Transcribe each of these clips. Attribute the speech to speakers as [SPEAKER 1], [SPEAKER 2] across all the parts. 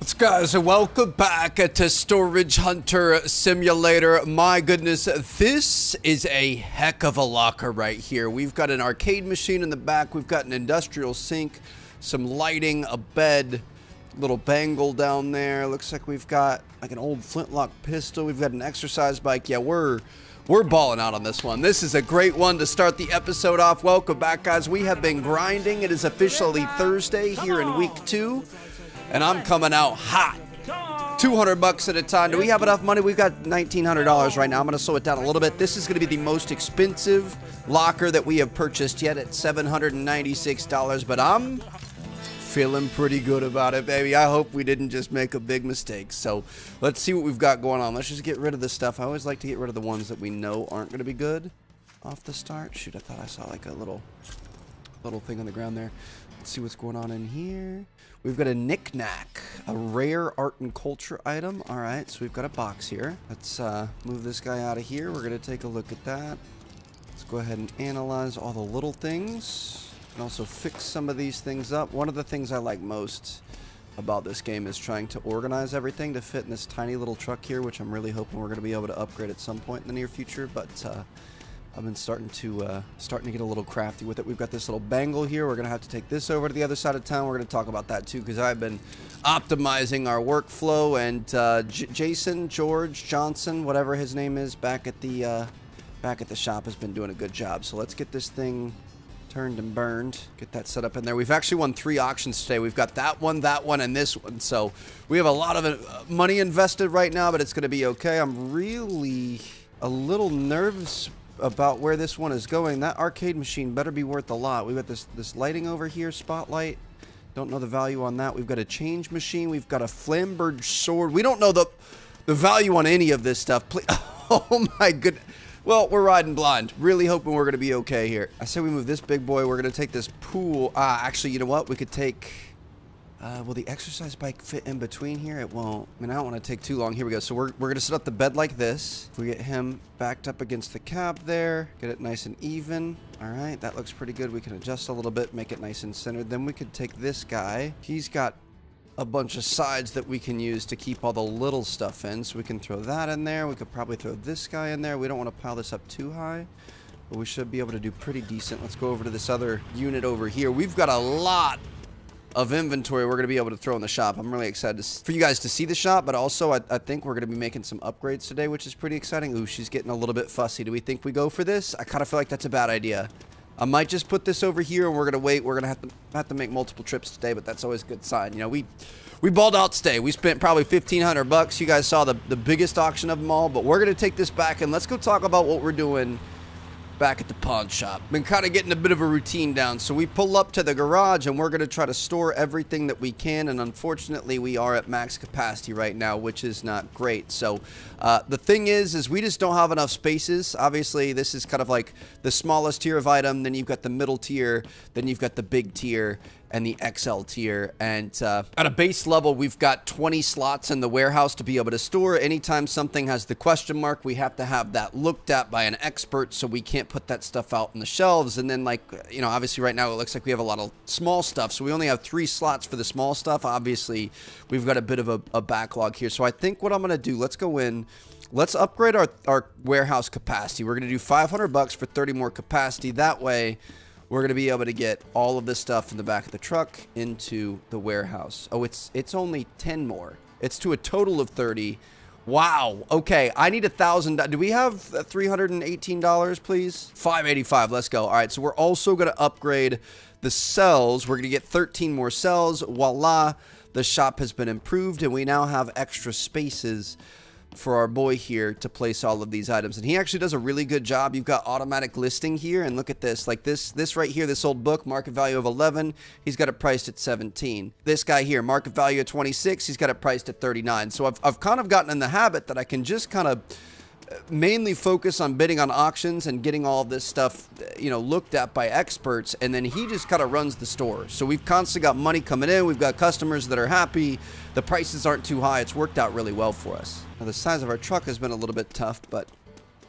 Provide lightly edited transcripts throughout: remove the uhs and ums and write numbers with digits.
[SPEAKER 1] What's guys, and welcome back to Storage Hunter Simulator. My goodness, this is a heck of a locker right here. We've got an arcade machine in the back, we've got an industrial sink, some lighting, a bed, little bangle down there. Looks like we've got like an old flintlock pistol, we've got an exercise bike. Yeah, we're balling out on this one. This is a great one to start the episode off. Welcome back, guys. We have been grinding. It is officially Thursday here in week 2. And I'm coming out hot. 200 bucks at a time. Do we have enough money? We've got $1,900 right now. I'm going to slow it down a little bit. This is going to be the most expensive locker that we have purchased yet at $796. But I'm feeling pretty good about it, baby. I hope we didn't just make a big mistake. So let's see what we've got going on. Let's just get rid of this stuff. I always like to get rid of the ones that we know aren't going to be good off the start. Shoot, I thought I saw like a little thing on the ground there. Let's see what's going on in here. We've got a knick-knack, a rare art and culture item. All right, so we've got a box here. Let's move this guy out of here. We're going to take a look at that. Let's go ahead and analyze all the little things and also fix some of these things up. One of the things I like most about this game is trying to organize everything to fit in this tiny little truck here, which I'm really hoping we're going to be able to upgrade at some point in the near future, but I've been starting to get a little crafty with it. We've got this little bangle here. We're going to have to take this over to the other side of town. We're going to talk about that too, because I've been optimizing our workflow. And George Johnson, whatever his name is, back at the shop has been doing a good job. So let's get this thing turned and burned. Get that set up in there. We've actually won 3 auctions today. We've got that one, and this one. So we have a lot of money invested right now, but it's going to be okay. I'm really a little nervous about where this one is going. That arcade machine better be worth a lot. We've got this lighting over here, spotlight. Don't know the value on that. We've got a change machine. We've got a Flamberge sword. We don't know the value on any of this stuff. Please. Oh my goodness. Well, we're riding blind. Really hoping we're going to be okay here. I say we move this big boy. We're going to take this pool. Actually, you know what? We could take... will the exercise bike fit in between here? It won't. I mean, I don't want to take too long. Here we go. So we're going to set up the bed like this. If we get him backed up against the cab there, get it nice and even. All right, that looks pretty good. We can adjust a little bit, make it nice and centered. Then we could take this guy. He's got a bunch of sides that we can use to keep all the little stuff in. So we can throw that in there. We could probably throw this guy in there. We don't want to pile this up too high, but we should be able to do pretty decent. Let's go over to this other unit over here. We've got a lot of inventory we're going to be able to throw in the shop. I'm really excited for you guys to see the shop, but also I think we're going to be making some upgrades today, which is pretty exciting. Ooh, she's getting a little bit fussy. Do we think we go for this? I kind of feel like that's a bad idea. I might just put this over here and we're going to wait. We're going to have to make multiple trips today, but that's always a good sign. You know, we balled out today. We spent probably 1,500 bucks. You guys saw the biggest auction of them all, but we're going to take this back and let's go talk about what we're doing back at the pawn shop. Been kind of getting a bit of a routine down, so we pull up to the garage and we're going to try to store everything that we can, and unfortunately we are at max capacity right now, which is not great. So the thing is we just don't have enough spaces. Obviously this is kind of like the smallest tier of item, then you've got the middle tier, then you've got the big tier and the XL tier, and at a base level we've got 20 slots in the warehouse to be able to store. Anytime something has the question mark, we have to have that looked at by an expert, so we can't put that stuff out on the shelves. And then, like, you know, obviously right now it looks like we have a lot of small stuff, so we only have 3 slots for the small stuff. Obviously we've got a bit of a backlog here, so I think what I'm gonna do, let's go in, let's upgrade our warehouse capacity. We're gonna do 500 bucks for 30 more capacity. That way we're going to be able to get all of this stuff in the back of the truck into the warehouse. Oh, it's only 10 more. It's to a total of 30. Wow. Okay, I need $1,000. Do we have $318, please? $585. Let's go. All right, so we're also going to upgrade the cells. We're going to get 13 more cells. Voila. The shop has been improved, and we now have extra spaces for our boy here to place all of these items, and he actually does a really good job. You've got automatic listing here, and look at this, like this right here, this old book, market value of 11, he's got it priced at 17. This guy here, market value of 26, he's got it priced at 39. So I've kind of gotten in the habit that I can just kind of mainly focus on bidding on auctions and getting all of this stuff, you know, looked at by experts, and then he just kind of runs the store. So we've constantly got money coming in, we've got customers that are happy, the prices aren't too high. It's worked out really well for us. Now the size of our truck has been a little bit tough, but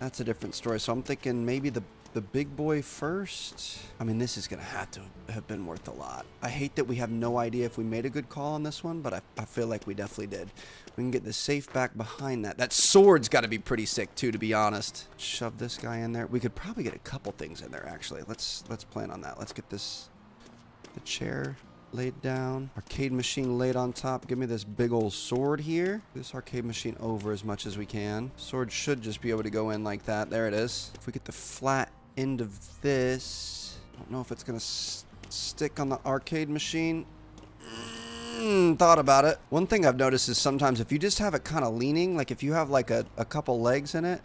[SPEAKER 1] that's a different story. So I'm thinking maybe the the big boy first. I mean, this is going to have been worth a lot. I hate that we have no idea if we made a good call on this one, but I feel like we definitely did. We can get the safe back behind that. That sword's got to be pretty sick too, to be honest. Shove this guy in there. We could probably get a couple things in there, actually. Let's plan on that. Let's get the chair laid down. Arcade machine laid on top. Give me this big old sword here. This arcade machine over as much as we can. Sword should just be able to go in like that. There it is. If we get the flat end of this, I don't know if it's gonna stick on the arcade machine. Thought about it. One thing I've noticed is sometimes if you just have it kind of leaning, like if you have like a couple legs in it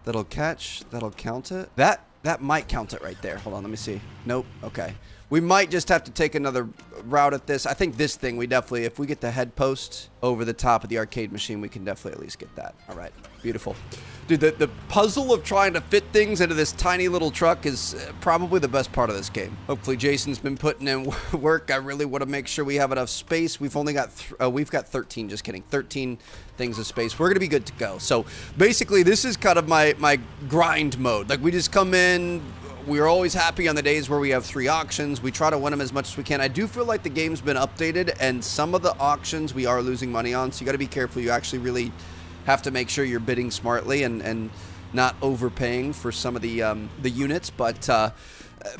[SPEAKER 1] that'll count it. That might count it right there. Hold on, let me see. Nope. Okay. We might just have to take another route at this. I think this thing, we definitely, if we get the head post over the top of the arcade machine, we can definitely at least get that. All right. Beautiful. Dude, the puzzle of trying to fit things into this tiny little truck is probably the best part of this game. Hopefully Jason's been putting in work. I really want to make sure we have enough space. We've only got, we've got 13, just kidding, 13 things of space. We're going to be good to go. So basically this is kind of my grind mode. Like we just come in. We're always happy on the days where we have 3 auctions. We try to win them as much as we can. I do feel like the game's been updated, and some of the auctions we are losing money on, so you got to be careful. You actually really have to make sure you're bidding smartly and not overpaying for some of the units. But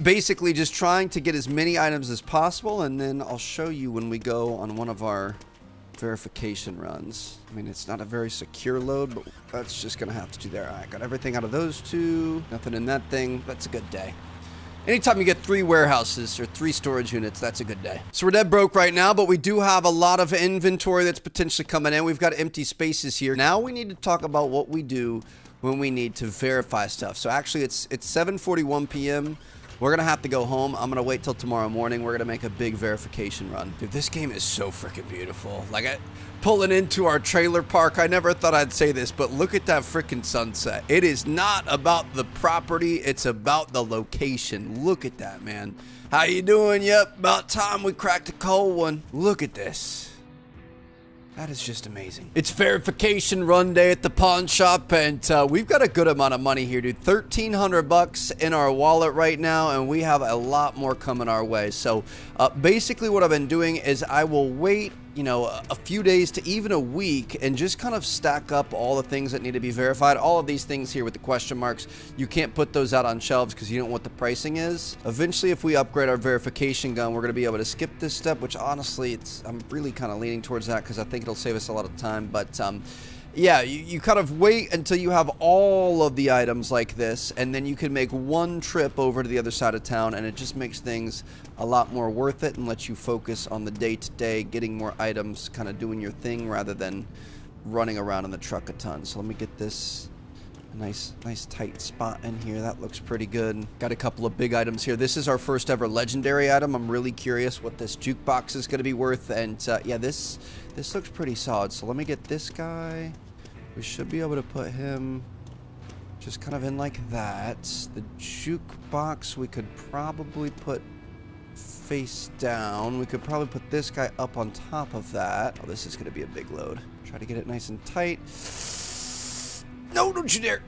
[SPEAKER 1] basically just trying to get as many items as possible, and then I'll show you when we go on one of our verification runs. I mean, it's not a very secure load, but that's just gonna have to do there. All right, got everything out of those 2. Nothing in that thing. That's a good day. Anytime you get 3 warehouses or 3 storage units, that's a good day. So we're dead broke right now, but we do have a lot of inventory that's potentially coming in. We've got empty spaces here. Now we need to talk about what we do when we need to verify stuff. So actually it's 7:41 p.m. We're going to have to go home. I'm going to wait till tomorrow morning. We're going to make a big verification run. Dude, this game is so freaking beautiful. Like, pulling into our trailer park, I never thought I'd say this, but look at that freaking sunset. It is not about the property. It's about the location. Look at that, man. How you doing? Yep, about time we cracked a cold one. Look at this. That is just amazing. It's verification run day at the pawn shop, and we've got a good amount of money here, dude. 1,300 bucks in our wallet right now, and we have a lot more coming our way. So basically what I've been doing is I will wait, you know, a few days to even a week and just kind of stack up all the things that need to be verified. All of these things here with the question marks, you can't put those out on shelves because you don't know what the pricing is. Eventually, if we upgrade our verification gun, we're going to be able to skip this step, which honestly, I'm really kind of leaning towards that because I think it'll save us a lot of time. But yeah, you kind of wait until you have all of the items like this, and then you can make one trip over to the other side of town, and it just makes things a lot more worth it and lets you focus on the day-to-day, getting more items, kind of doing your thing rather than running around in the truck a ton. So let me get this nice tight spot in here. That looks pretty good. Got a couple of big items here. This is our first ever legendary item. I'm really curious what this jukebox is going to be worth, and yeah, this looks pretty solid. So let me get this guy. We should be able to put him just kind of in like that. The jukebox we could probably put face down. We could probably put this guy up on top of that. Oh, this is going to be a big load. Try to get it nice and tight. No, don't you dare.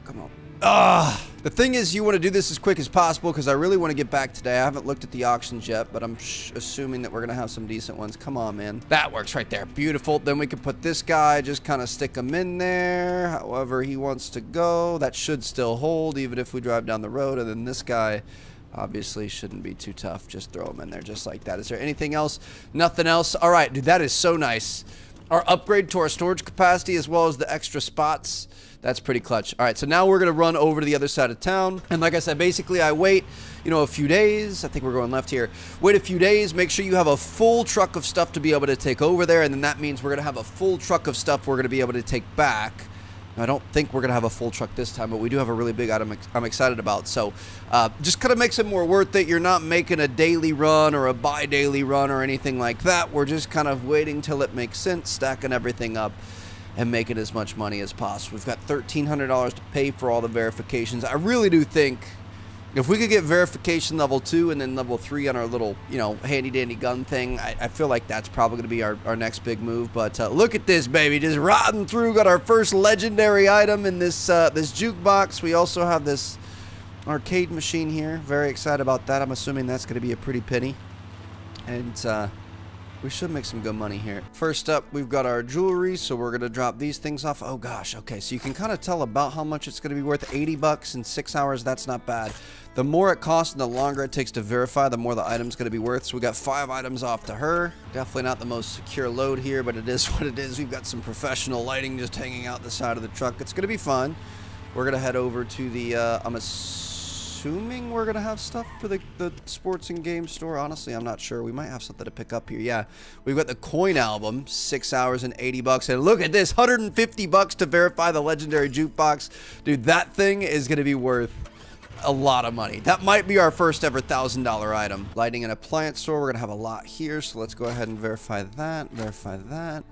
[SPEAKER 1] Come on. The thing is, you want to do this as quick as possible because I really want to get back today. I haven't looked at the auctions yet, but I'm assuming that we're going to have some decent ones. Come on, man. That works right there. Beautiful. Then we can put this guy, just kind of stick him in there however he wants to go. That should still hold even if we drive down the road. And then this guy obviously shouldn't be too tough. Just throw him in there just like that. Is there anything else? Nothing else. All right, dude, that is so nice. Our upgrade to our storage capacity as well as the extra spots, that's pretty clutch. All right, so now we're going to run over to the other side of town. And like I said, basically I wait, you know, a few days. I think we're going left here. Wait a few days. Make sure you have a full truck of stuff to be able to take over there. And then that means we're going to have a full truck of stuff we're going to be able to take back. I don't think we're going to have a full truck this time, but we do have a really big item I'm excited about. So just kind of makes it more worth it. You're not making a daily run or a bi-daily run or anything like that. We're just kind of waiting till it makes sense, stacking everything up and making as much money as possible. We've got $1,300 to pay for all the verifications. I really do think if we could get verification level 2 and then level 3 on our little, you know, handy-dandy gun thing, I feel like that's probably going to be our next big move. But look at this, baby. Just riding through. Got our first legendary item in this this jukebox. We also have this arcade machine here. Very excited about that. I'm assuming that's going to be a pretty penny. And we should make some good money here. First up, we've got our jewelry, so we're going to drop these things off. Oh gosh, okay, so you can kind of tell about how much it's going to be worth. 80 bucks in 6 hours, that's not bad. The more it costs and the longer it takes to verify, the more the item's going to be worth. So we got 5 items off to her. Definitely not the most secure load here, but it is what it is. We've got some professional lighting just hanging out the side of the truck. It's going to be fun. We're going to head over to the, I'm assuming we're going to have stuff for the sports and games store. Honestly, I'm not sure. We might have something to pick up here. Yeah, we've got the coin album, 6 hours and 80 bucks. And look at this, 150 bucks to verify the legendary jukebox. Dude, that thing is going to be worth a lot of money. That might be our first ever $1,000 item. Lighting and appliance store, we're going to have a lot here. So let's go ahead and verify that, verify that.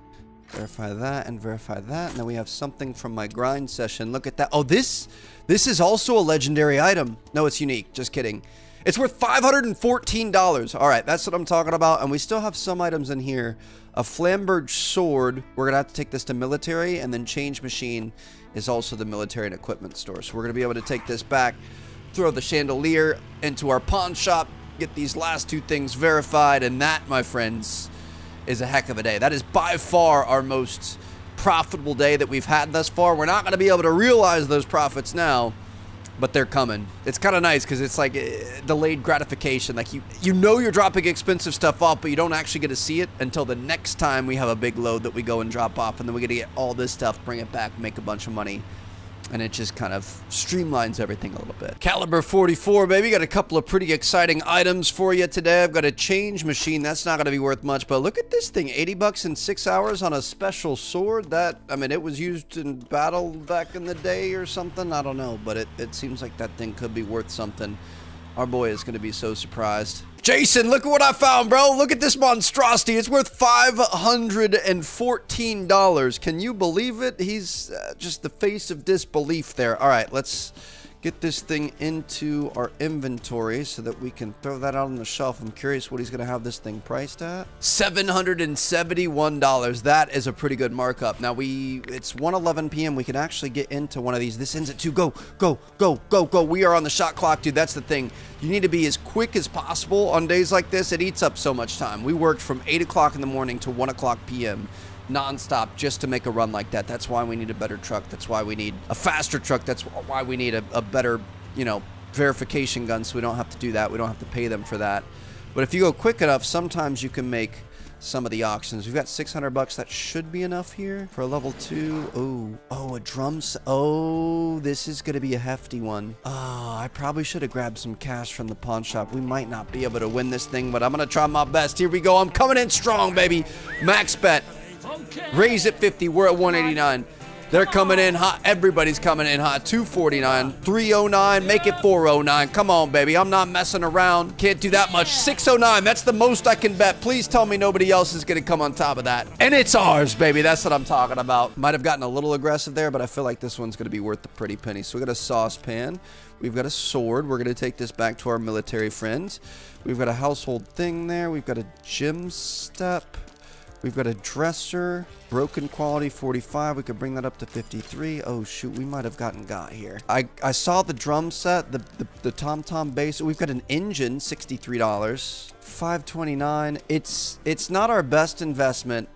[SPEAKER 1] Verify that and verify that. And then we have something from my grind session. Look at that. Oh, this is also a legendary item. No, it's unique. Just kidding. It's worth $514. All right, that's what I'm talking about. And we still have some items in here. A Flamberge sword. We're going to have to take this to military. And then change machine is also the military and equipment store. So we're going to be able to take this back, throw the chandelier into our pawn shop, get these last 2 things verified. And that, my friends, is a heck of a day. That is by far our most profitable day that we've had thus far. We're not going to be able to realize those profits now, but they're coming. It's kind of nice because it's like delayed gratification. Like you know you're dropping expensive stuff off, but you don't actually get to see it until the next time we have a big load that we go and drop off, and then we get to get all this stuff, bring it back, make a bunch of money. And it just kind of streamlines everything a little bit. Caliber 44, baby. Got a couple of pretty exciting items for you today. I've got a change machine. That's not going to be worth much, but look at this thing. 80 bucks in 6 hours on a special sword. That, I mean, it was used in battle back in the day or something. I don't know, but it seems like that thing could be worth something. Our boy is going to be so surprised. Jason, look at what I found, bro. Look at this monstrosity. It's worth $514. Can you believe it? He's just the face of disbelief there. All right, let's get this thing into our inventory so that we can throw that out on the shelf. I'm curious what he's going to have this thing priced at. $771. That is a pretty good markup. Now, it's 1:11 p.m. We can actually get into one of these. This ends at 2. Go, go, go, go, go. We are on the shot clock, dude. That's the thing. You need to be as quick as possible on days like this. It eats up so much time. We worked from 8 o'clock in the morning to 1 o'clock p.m. non-stop just to make a run like that. That's why we need a better truck. That's why we need a faster truck. That's why we need a better, you know, verification gun, so we don't have to do that. We don't have to pay them for that. But if you go quick enough, sometimes you can make some of the auctions. We've got 600 bucks. That should be enough here for a level 2. Oh, a drum set. Oh, this is going to be a hefty one. Oh, I probably should have grabbed some cash from the pawn shop. We might not be able to win this thing, but I'm going to try my best. Here we go. I'm coming in strong, baby. Max bet. Raise it 50. We're at 189. They're coming in hot. Everybody's coming in hot. 249, 309, make it 409. Come on, baby. I'm not messing around. Can't do that much. 609. That's the most I can bet. Please tell me nobody else is going to come on top of that. And it's ours, baby. That's what I'm talking about. Might have gotten a little aggressive there, but I feel like this one's going to be worth the pretty penny. So we got a saucepan. We've got a sword. We're going to take this back to our military friends. We've got a household thing there. We've got a gym step. We've got a dresser, broken quality 45. We could bring that up to 53. Oh shoot, we might have got here. I saw the drum set, the tom-tom bass. We've got an engine, $63. 529. It's not our best investment.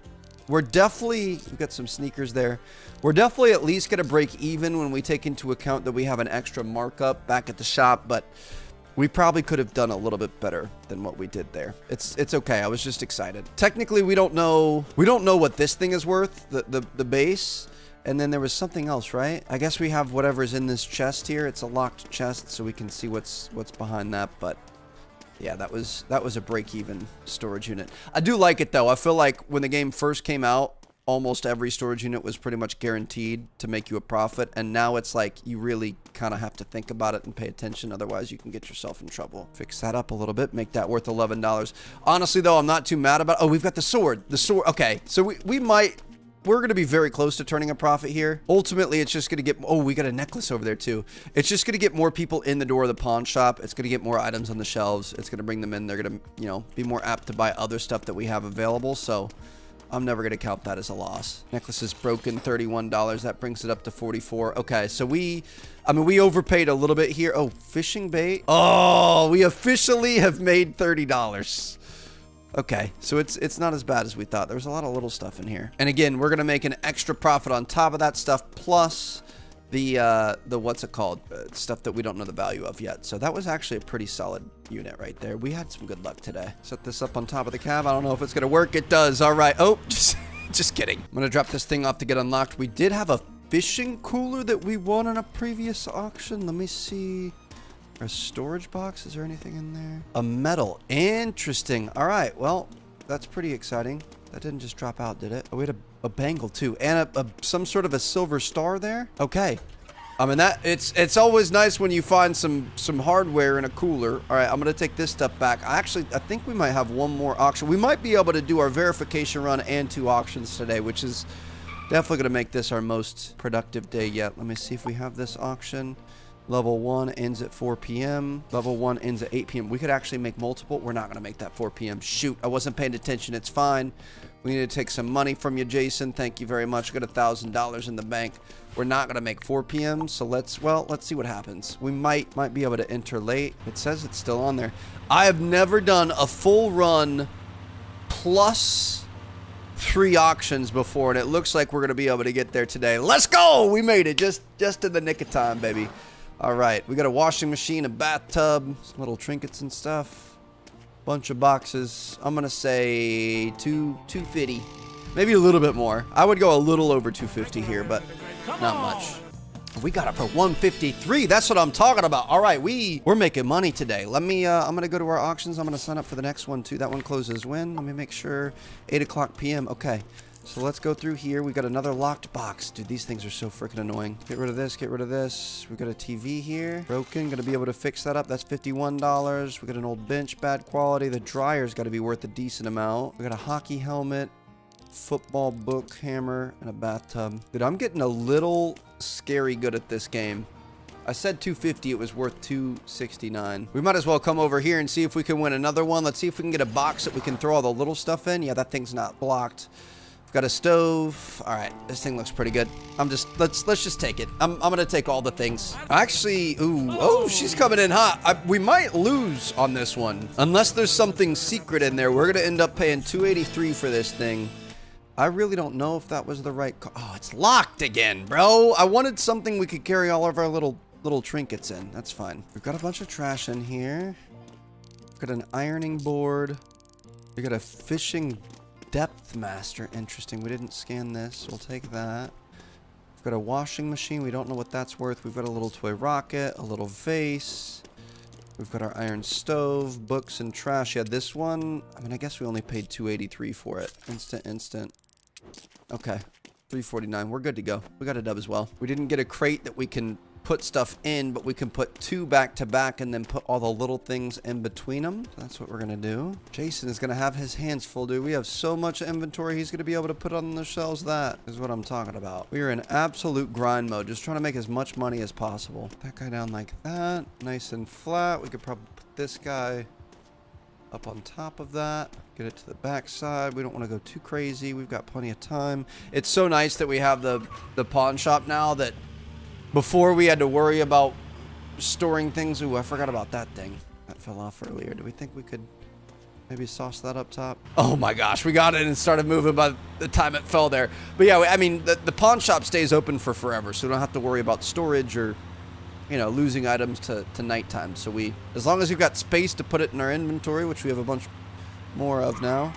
[SPEAKER 1] We've got some sneakers there. We're definitely at least gonna break even when we take into account that we have an extra markup back at the shop, but we probably could have done a little bit better than what we did there. It's okay. I was just excited. Technically, we don't know what this thing is worth, the base. And then there was something else, right? I guess we have whatever's in this chest here. It's a locked chest, so we can see what's behind that. But yeah, that was a break-even storage unit. I do like it though. I feel like when the game first came out, almost every storage unit was pretty much guaranteed to make you a profit, and now it's like you really kind of have to think about it and pay attention, otherwise you can get yourself in trouble. Fix that up a little bit, make that worth $11. Honestly though, I'm not too mad about it. Oh, we've got the sword. Okay, so we're going to be very close to turning a profit here. Ultimately, it's just going to get... Oh, we got a necklace over there, too. It's just going to get more people in the door of the pawn shop. It's going to get more items on the shelves. It's going to bring them in. They're going to, you know, be more apt to buy other stuff that we have available. So I'm never going to count that as a loss. Necklace is broken, $31. That brings it up to 44. Okay, so we overpaid a little bit here. Oh, fishing bait. Oh, we officially have made $30. Okay, so it's not as bad as we thought. There's a lot of little stuff in here. And again, we're going to make an extra profit on top of that stuff, plus the what's it called? Stuff that we don't know the value of yet. So that was actually a pretty solid unit right there. We had some good luck today. Set this up on top of the cab. I don't know if it's going to work. It does. All right. Oh, just kidding. I'm going to drop this thing off to get unlocked. We did have a fishing cooler that we won in a previous auction. Let me see. A storage box. Is there anything in there? A medal. Interesting. All right. Well, that's pretty exciting. That didn't just drop out, did it? Oh, we had a bangle too, and some sort of a silver star there. Okay. I mean, that it's always nice when you find some hardware in a cooler. All right, I'm gonna take this stuff back. I think we might have one more auction. We might be able to do our verification run and 2 auctions today, which is definitely gonna make this our most productive day yet. Let me see if we have this auction. Level 1 ends at 4 p.m. Level 1 ends at 8 p.m. We could actually make multiple. We're not going to make that 4 p.m. Shoot, I wasn't paying attention. It's fine. We need to take some money from you, Jason. Thank you very much. Got $1,000 in the bank. We're not going to make 4 p.m. So let's see what happens. We might be able to enter late. It says it's still on there. I have never done a full run plus 3 auctions before, and it looks like we're going to be able to get there today. Let's go! We made it just in the nick of time, baby. All right, we got a washing machine, a bathtub, some little trinkets and stuff, bunch of boxes. I'm gonna say 250, maybe a little bit more. I would go a little over 250 here, but not much. We got it for 153. That's what I'm talking about. All right, we're making money today. Let me. I'm gonna go to our auctions. I'm gonna sign up for the next one too. That one closes when? Let me make sure. 8 o'clock p.m. Okay. So let's go through here. We got another locked box. Dude, these things are so freaking annoying. Get rid of this, get rid of this. We got a TV here. Broken, gonna be able to fix that up. That's $51. We got an old bench, bad quality. The dryer's gotta be worth a decent amount. We got a hockey helmet, football book, hammer, and a bathtub. Dude, I'm getting a little scary good at this game. I said 250, it was worth 269. We might as well come over here and see if we can win another one. Let's see if we can get a box that we can throw all the little stuff in. Yeah, that thing's not blocked. We've got a stove. All right, this thing looks pretty good. Let's just take it. I'm gonna take all the things. Actually, oh, she's coming in hot. We might lose on this one unless there's something secret in there. We're gonna end up paying 283 for this thing. I really don't know if that was the right. Oh, it's locked again, bro. I wanted something we could carry all of our little trinkets in. That's fine. We've got a bunch of trash in here. We've got an ironing board. We got a fishing depth master. Interesting. We didn't scan this. We'll take that. We've got a washing machine. We don't know what that's worth. We've got a little toy rocket, a little vase. We've got our iron stove, books, and trash. Yeah, this one, I mean, I guess we only paid 283 for it. Instant. Okay, 349. We're good to go. We got a dub as well. We didn't get a crate that we can put stuff in, but we can put 2 back to back and then put all the little things in between them. So that's what we're gonna do. Jason is gonna have his hands full, dude. We have so much inventory he's gonna be able to put on the shelves. That is what I'm talking about. We are in absolute grind mode, just trying to make as much money as possible. That guy down like that, nice and flat. We could probably put this guy up on top of that. Get it to the back side. We don't want to go too crazy. We've got plenty of time. It's so nice that we have the pawn shop now that before we had to worry about storing things. Ooh, I forgot about that thing. That fell off earlier. Do we think we could maybe sauce that up top? Oh my gosh, we got it and started moving by the time it fell there. But yeah, I mean, the pawn shop stays open for forever, so we don't have to worry about storage or, you know, losing items to nighttime. So as long as we've got space to put it in our inventory, which we have a bunch more of now,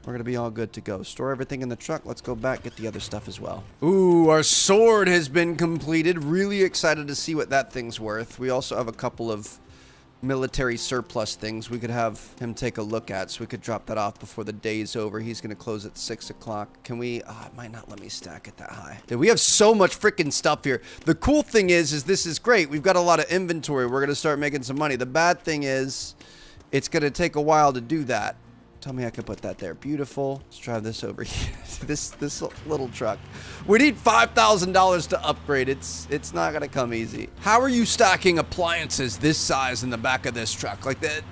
[SPEAKER 1] we're going to be all good to go. Store everything in the truck. Let's go back, get the other stuff as well. Ooh, our sword has been completed. Really excited to see what that thing's worth. We also have a couple of military surplus things we could have him take a look at, so we could drop that off before the day's over. He's going to close at 6 o'clock. Can we? Oh, it might not let me stack it that high. Dude, we have so much freaking stuff here. The cool thing is this is great. We've got a lot of inventory. We're going to start making some money. The bad thing is it's going to take a while to do that. Tell me I can put that there. Beautiful. Let's drive this over here. this little truck. We need $5,000 to upgrade. It's not gonna come easy. How are you stacking appliances this size in the back of this truck? Like that,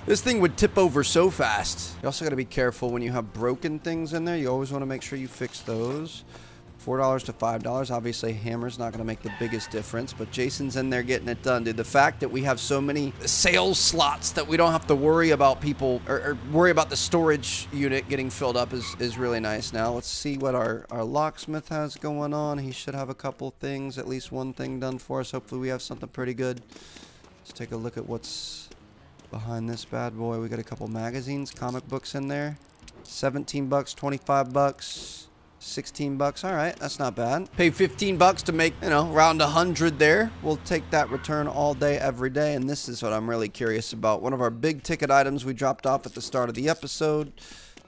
[SPEAKER 1] This thing would tip over so fast. You also got to be careful when you have broken things in there. You always want to make sure you fix those. $4 to $5. Obviously, hammer's not going to make the biggest difference, but Jason's in there getting it done, dude. The fact that we have so many sales slots that we don't have to worry about people or worry about the storage unit getting filled up is really nice. Now, let's see what our locksmith has going on. He should have a couple things, at least one thing done for us. Hopefully, we have something pretty good. Let's take a look at what's behind this bad boy. We got a couple magazines, comic books in there. 17 bucks, 25 bucks. 16 bucks. All right, that's not bad. Pay 15 bucks to make, you know, around 100 there. We'll take that return all day, every day. And this is what I'm really curious about. One of our big ticket items we dropped off at the start of the episode.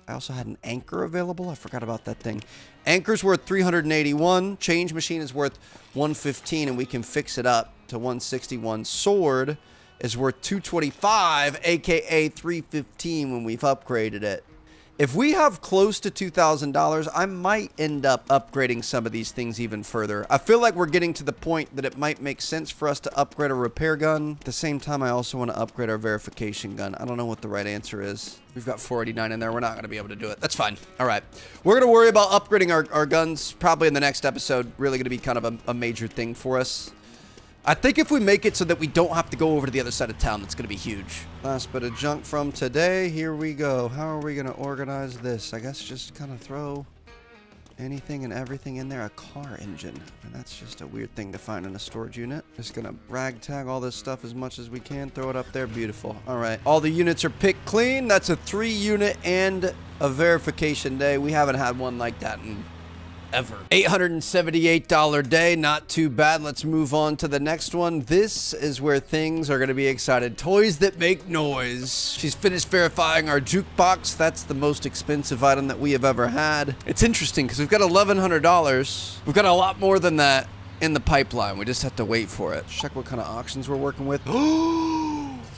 [SPEAKER 1] I also had an anchor available. I forgot about that thing. Anchor's worth 381. Change machine is worth 115, and we can fix it up to 161. Sword is worth 225, aka 315 when we've upgraded it. If we have close to $2,000, I might end up upgrading some of these things even further. I feel like we're getting to the point that it might make sense for us to upgrade a repair gun. At the same time, I also want to upgrade our verification gun. I don't know what the right answer is. We've got 489 in there. We're not going to be able to do it. That's fine. All right. We're going to worry about upgrading our guns probably in the next episode. Really going to be kind of a major thing for us. I think if we make it so that we don't have to go over to the other side of town, that's going to be huge. Last bit of junk from today. Here we go. How are we going to organize this? I guess just kind of throw anything and everything in there. A car engine. And that's just a weird thing to find in a storage unit. Just going to ragtag all this stuff as much as we can. Throw it up there. Beautiful. All right. All the units are picked clean. That's a 3-unit and a verification day. We haven't had one like that in ever. $878 day, not too bad. Let's move on to the next one. This is where things are going to be excited. Toys that make noise. She's finished verifying our jukebox. That's the most expensive item that we have ever had. It's interesting because we've got $1,100. We've got a lot more than that in the pipeline. We just have to wait for it. Check what kind of auctions we're working with.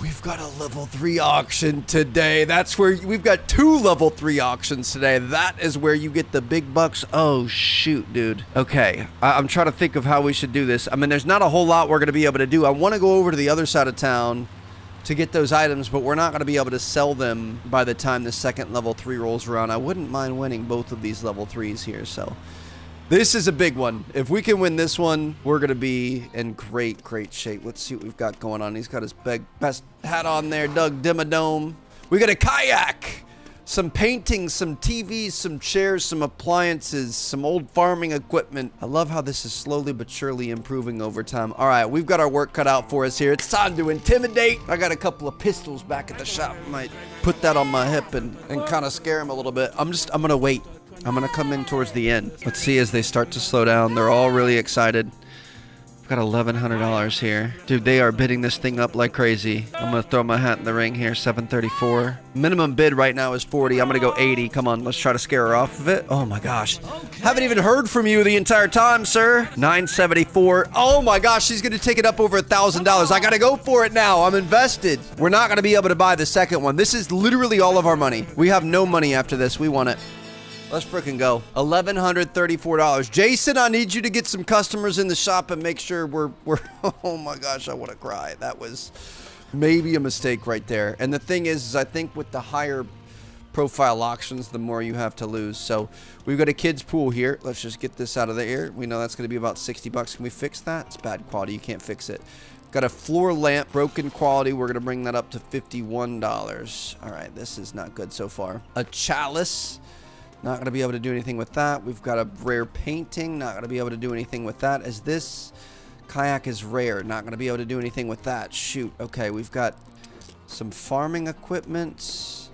[SPEAKER 1] We've got a level 3 auction today. That's where we've got 2 level 3 auctions today. That is where you get the big bucks. Oh, shoot, dude. Okay. I'm trying to think of how we should do this. I mean, there's not a whole lot we're going to be able to do. I want to go over to the other side of town to get those items, but we're not going to be able to sell them by the time the second level 3 rolls around. I wouldn't mind winning both of these level 3s here, so this is a big one. If we can win this one, we're going to be in great, great shape. Let's see what we've got going on. He's got his best hat on there, Doug Dimmadome. We got a kayak, some paintings, some TVs, some chairs, some appliances, some old farming equipment. I love how this is slowly but surely improving over time. All right, we've got our work cut out for us here. It's time to intimidate. I got a couple of pistols back at the shop. Might put that on my hip and kind of scare him a little bit. I'm going to wait. I'm going to come in towards the end. Let's see as they start to slow down. They're all really excited. I've got $1,100 here. Dude, they are bidding this thing up like crazy. I'm going to throw my hat in the ring here. 734. Minimum bid right now is 40. I'm going to go 80. Come on, let's try to scare her off of it. Oh my gosh. Haven't even heard from you the entire time, sir. 974. Oh my gosh, she's going to take it up over $1,000. I got to go for it now. I'm invested. We're not going to be able to buy the second one. This is literally all of our money. We have no money after this. We want it. Let's frickin' go. $1,134. Jason, I need you to get some customers in the shop and make sure we're oh my gosh, I want to cry. That was maybe a mistake right there. And the thing is I think with the higher profile auctions, the more you have to lose. So we've got a kid's pool here. Let's just get this out of the air. We know that's going to be about 60 bucks. Can we fix that? It's bad quality. You can't fix it. Got a floor lamp, broken quality. We're going to bring that up to $51. All right, this is not good so far. A chalice. Not going to be able to do anything with that. We've got a rare painting. Not going to be able to do anything with that. As this kayak is rare. Not going to be able to do anything with that. Shoot. Okay, we've got some farming equipment.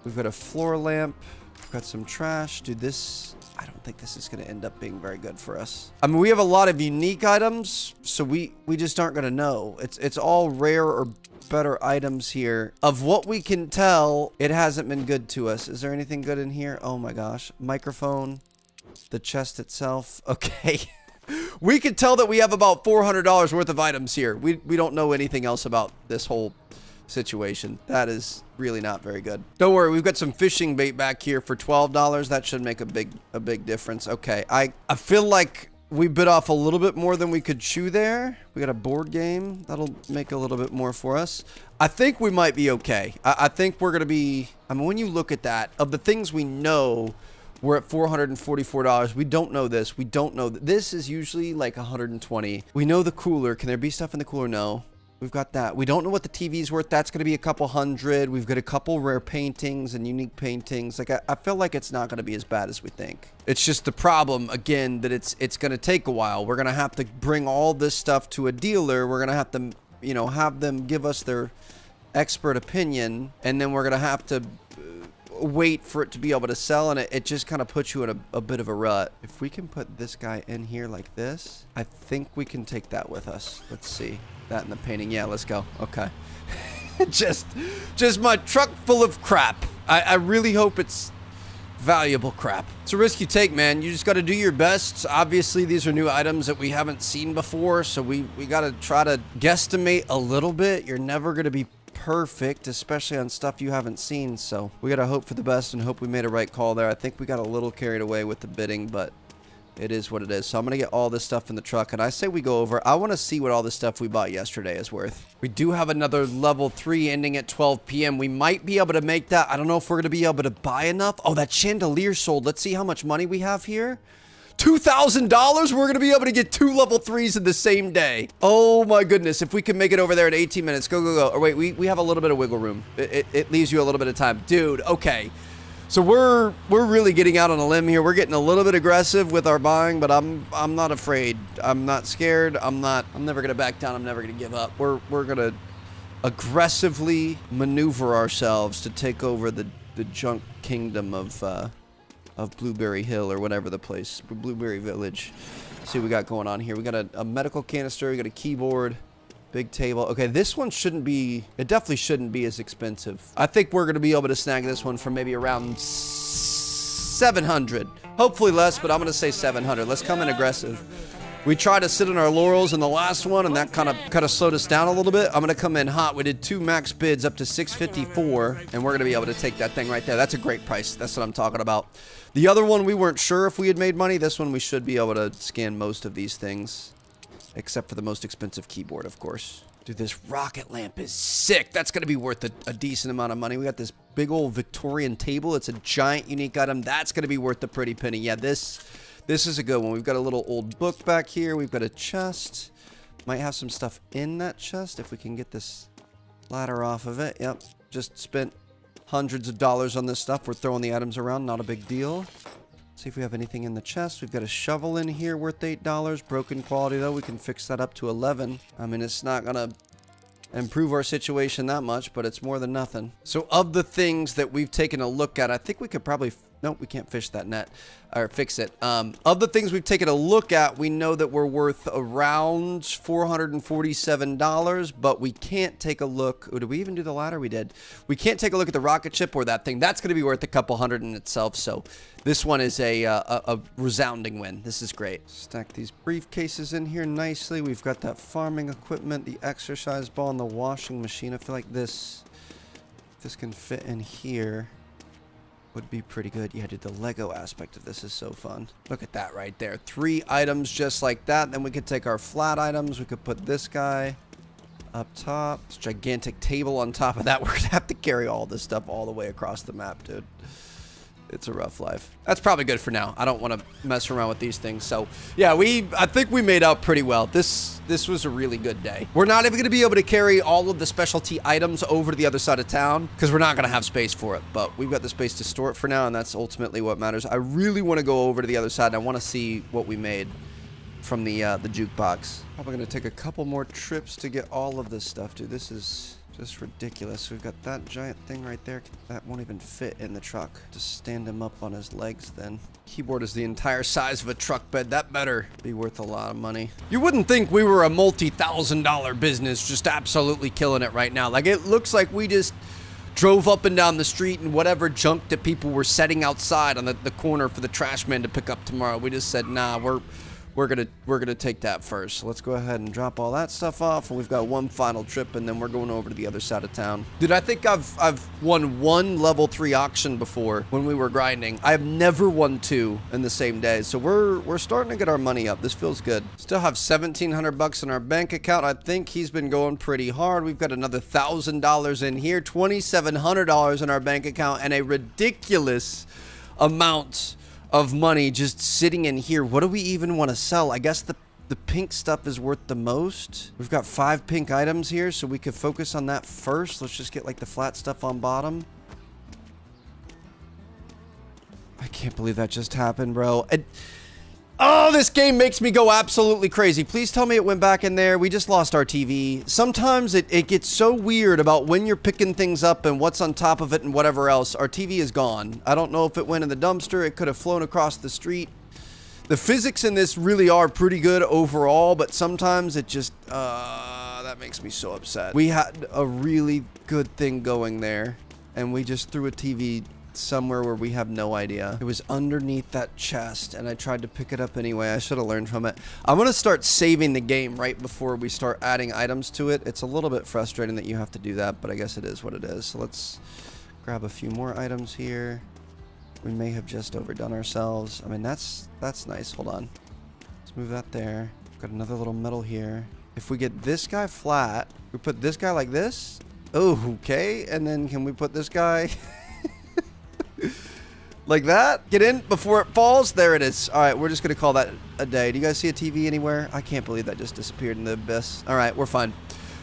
[SPEAKER 1] We've got a floor lamp. We've got some trash. Dude, this... I don't think this is going to end up being very good for us. I mean, we have a lot of unique items, so we just aren't going to know. It's all rare or better items here. Of what we can tell, it hasn't been good to us. Is there anything good in here? Oh my gosh. Microphone. The chest itself. Okay. We can tell that we have about $400 worth of items here. We don't know anything else about this whole situation. That is really not very good. Don't worry, we've got some fishing bait back here for $12. That should make a big difference. Okay, I feel like we bit off a little bit more than we could chew there. We got a board game. That'll make a little bit more for us. I think we might be okay. I think we're going to be, I mean, when you look at that, of the things we know, we're at $444. We don't know this. We don't know. This is usually like 120. We know the cooler. Can there be stuff in the cooler? No. We've got that. We don't know what the TV's worth. That's going to be a couple hundred. We've got a couple rare paintings and unique paintings. Like, I feel like it's not going to be as bad as we think. It's just the problem, again, that it's going to take a while. We're going to have to bring all this stuff to a dealer. We're going to have to, you know, have them give us their expert opinion. And then we're going to have to wait for it to be able to sell. And it just kind of puts you in a bit of a rut. If we can put this guy in here like this, I think we can take that with us. Let's see. That in the painting. Yeah, let's go. Okay. just my truck full of crap. I really hope it's valuable crap. It's a risk you take, man. You just got to do your best. Obviously, these are new items that we haven't seen before, so we got to try to guesstimate a little bit. You're never going to be perfect, especially on stuff you haven't seen, so we got to hope for the best and hope we made a right call there. I think we got a little carried away with the bidding, but it is what it is. So I'm going to get all this stuff in the truck, and I say we go over. I want to see what all the stuff we bought yesterday is worth. We do have another level 3 ending at 12 p.m. We might be able to make that. I don't know if we're going to be able to buy enough. Oh, that chandelier sold. Let's see how much money we have here. $2,000? We're going to be able to get 2 level 3s in the same day. Oh my goodness. If we can make it over there in 18 minutes. Go, go, go. Or wait, we have a little bit of wiggle room. It leaves you a little bit of time. Dude, okay. So we're really getting out on a limb here. We're getting a little bit aggressive with our buying, but I'm not afraid. I'm not scared. I'm never gonna back down. I'm never gonna give up. We're gonna aggressively maneuver ourselves to take over the junk kingdom of Blueberry Hill or whatever the place, Blueberry Village. Let's see what we got going on here. We got a medical canister. We got a keyboard. Big table. Okay, this one shouldn't be, it definitely shouldn't be as expensive. I think we're going to be able to snag this one for maybe around 700. Hopefully less, but I'm going to say 700. Let's come in aggressive. We tried to sit on our laurels in the last one, and that kind of slowed us down a little bit. I'm going to come in hot. We did 2 max bids up to 654, and we're going to be able to take that thing right there. That's a great price. That's what I'm talking about. The other one, we weren't sure if we had made money. This one, we should be able to scan most of these things. Except for the most expensive keyboard, of course. Dude, this rocket lamp is sick. That's going to be worth a decent amount of money. We got this big old Victorian table. It's a giant unique item. That's going to be worth a pretty penny. Yeah, this is a good one. We've got a little old book back here. We've got a chest. Might have some stuff in that chest if we can get this ladder off of it. Yep, just spent hundreds of dollars on this stuff. We're throwing the items around. Not a big deal. See if we have anything in the chest. We've got a shovel in here worth $8. Broken quality, though. We can fix that up to 11. I mean, it's not going to improve our situation that much, but it's more than nothing. So of the things that we've taken a look at, I think we could probably... Nope, we can't fish that net. Or fix it. Of the things we've taken a look at, we know that we're worth around $447, but we can't take a look... Oh, did we even do the ladder? We did. We can't take a look at the rocket ship or that thing. That's going to be worth a couple hundred in itself, so this one is a resounding win. This is great. Stack these briefcases in here nicely. We've got that farming equipment, the exercise ball, and the washing machine. I feel like this can fit in here. Would be pretty good. Yeah, dude, the Lego aspect of this is so fun. Look at that right there. 3 items just like that. Then we could take our flat items. We could put this guy up top. This gigantic table on top of that. We're going to have to carry all this stuff all the way across the map, dude. It's a rough life. That's probably good for now. I don't want to mess around with these things. So, yeah, I think we made out pretty well. This was a really good day. We're not even going to be able to carry all of the specialty items over to the other side of town because we're not going to have space for it. But we've got the space to store it for now, and that's ultimately what matters. I really want to go over to the other side, and I want to see what we made from the jukebox. Probably going to take a couple more trips to get all of this stuff, dude. This is... just ridiculous. We've got that giant thing right there. That won't even fit in the truck. Just stand him up on his legs then. Keyboard is the entire size of a truck bed. That better be worth a lot of money. You wouldn't think we were a multi-$1,000 business just absolutely killing it right now. Like, it looks like we just drove up and down the street and whatever junk that people were setting outside on the corner for the trash man to pick up tomorrow. We just said, nah, we're we're gonna take that first. So let's go ahead and drop all that stuff off, and we've got one final trip, and then we're going over to the other side of town. Dude, I think I've won one level 3 auction before when we were grinding. I have never won 2 in the same day, so we're starting to get our money up. This feels good. Still have 1,700 bucks in our bank account. I think he's been going pretty hard. We've got another $1,000 in here, $2,700 in our bank account, and a ridiculous amount of money just sitting in here. What do we even want to sell? I guess the pink stuff is worth the most. We've got 5 pink items here, so we could focus on that first. Let's just get like the flat stuff on bottom. I can't believe that just happened, bro. Oh, this game makes me go absolutely crazy. Please tell me it went back in there. We just lost our TV. Sometimes it gets so weird about when you're picking things up and what's on top of it and whatever else. Our TV is gone. I don't know if it went in the dumpster. It could have flown across the street. The physics in this really are pretty good overall, but sometimes it just, that makes me so upset. We had a really good thing going there, and we just threw a TV somewhere where we have no idea. It was underneath that chest, and I tried to pick it up anyway. I should have learned from it. I'm gonna start saving the game right before we start adding items to it. It's a little bit frustrating that you have to do that, but I guess it is what it is. So let's grab a few more items here. We may have just overdone ourselves. I mean, that's nice. Hold on. Let's move that there. Got another little metal here. If we get this guy flat, we put this guy like this. Oh, okay. And then can we put this guy like that? Get in before it falls. There it is. All right, we're just gonna call that a day. Do you guys see a TV anywhere? I can't believe that just disappeared in the abyss. All right, we're fine.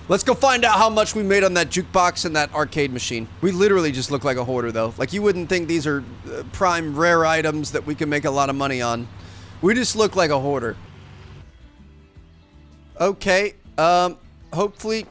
[SPEAKER 1] Let's go find out how much we made on that jukebox and that arcade machine. We literally just look like a hoarder, though. Like, you wouldn't think these are prime rare items that we can make a lot of money on. We just look like a hoarder. Okay, hopefully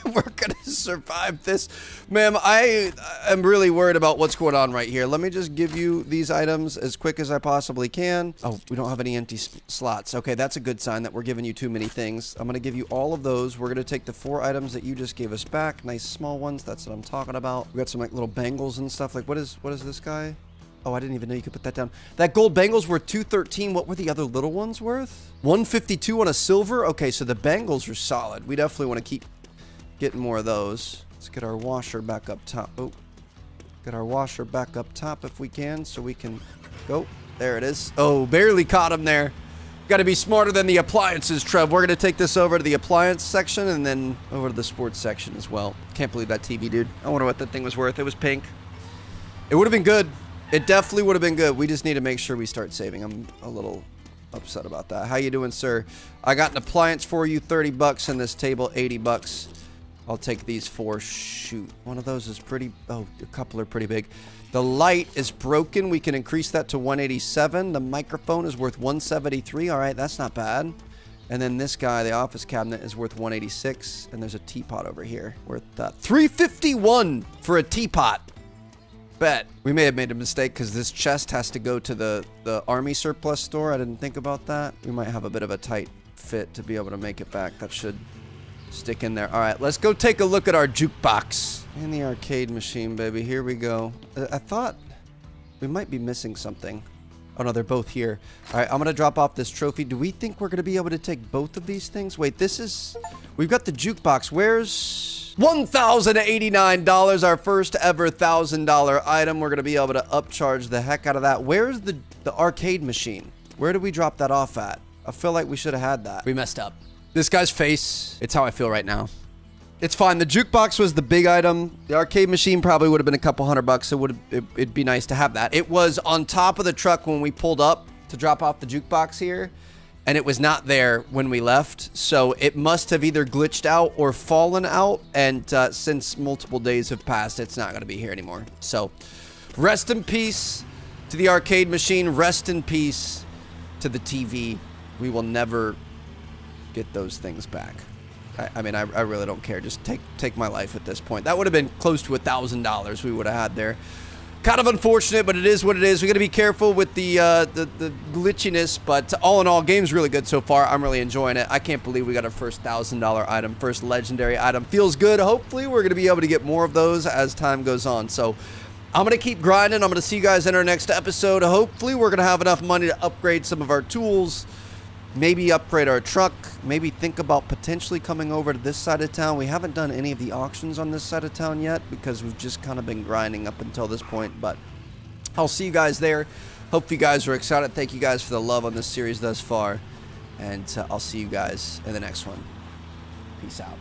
[SPEAKER 1] we're gonna survive this. Ma'am, I am really worried about what's going on right here. Let me just give you these items as quick as I possibly can. Oh, we don't have any empty slots. Okay, that's a good sign that we're giving you too many things. I'm gonna give you all of those. We're gonna take the 4 items that you just gave us back. Nice small ones. That's what I'm talking about. We got some like little bangles and stuff. Like, what is this guy? Oh, I didn't even know you could put that down. That gold bangle's worth $213. What were the other little ones worth? $152 on a silver? Okay, so the bangles are solid. We definitely want to keep getting more of those. Let's get our washer back up top. Oh, get our washer back up top if we can, so we can go. There it is. Oh, barely caught him there. Got to be smarter than the appliances, Trev. We're going to take this over to the appliance section and then over to the sports section as well. Can't believe that TV, dude. I wonder what that thing was worth. It was pink. It would have been good. It definitely would have been good. We just need to make sure we start saving. I'm a little upset about that. How you doing, sir? I got an appliance for you, 30 bucks, and this table, 80 bucks. I'll take these 4. Shoot. One of those is pretty... Oh, a couple are pretty big. The light is broken. We can increase that to 187. The microphone is worth 173. All right, that's not bad. And then this guy, the office cabinet, is worth 186. And there's a teapot over here worth 351 for a teapot. Bet. We may have made a mistake because this chest has to go to the army surplus store. I didn't think about that. We might have a bit of a tight fit to be able to make it back. That should stick in there. All right, let's go take a look at our jukebox. And the arcade machine, baby. Here we go. I thought we might be missing something. Oh, no, they're both here. All right, I'm going to drop off this trophy. Do we think we're going to be able to take both of these things? Wait, this is... We've got the jukebox. Where's... $1,089, our first ever $1,000 item. We're going to be able to upcharge the heck out of that. Where's the arcade machine? Where did we drop that off at? I feel like we should have had that. We messed up. This guy's face. It's how I feel right now. It's fine. The jukebox was the big item. The arcade machine probably would have been a couple $100. It'd be nice to have that. It was on top of the truck when we pulled up to drop off the jukebox here. And it was not there when we left, so it must have either glitched out or fallen out, and since multiple days have passed, it's not going to be here anymore. So, rest in peace to the arcade machine, rest in peace to the TV. We will never get those things back. I mean, I really don't care. Just take my life at this point. That would have been close to $1,000 we would have had there. Kind of unfortunate, but it is what it is. We got to be careful with the glitchiness, but all in all, game's really good so far. I'm really enjoying it. I can't believe we got our first $1,000 item, first legendary item. Feels good. Hopefully, we're going to be able to get more of those as time goes on. So, I'm going to keep grinding. I'm going to see you guys in our next episode. Hopefully, we're going to have enough money to upgrade some of our tools, maybe upgrade our truck, maybe think about potentially coming over to this side of town. We haven't done any of the auctions on this side of town yet because we've just kind of been grinding up until this point, but I'll see you guys there. Hope you guys are excited. Thank you guys for the love on this series thus far, and I'll see you guys in the next one. Peace out.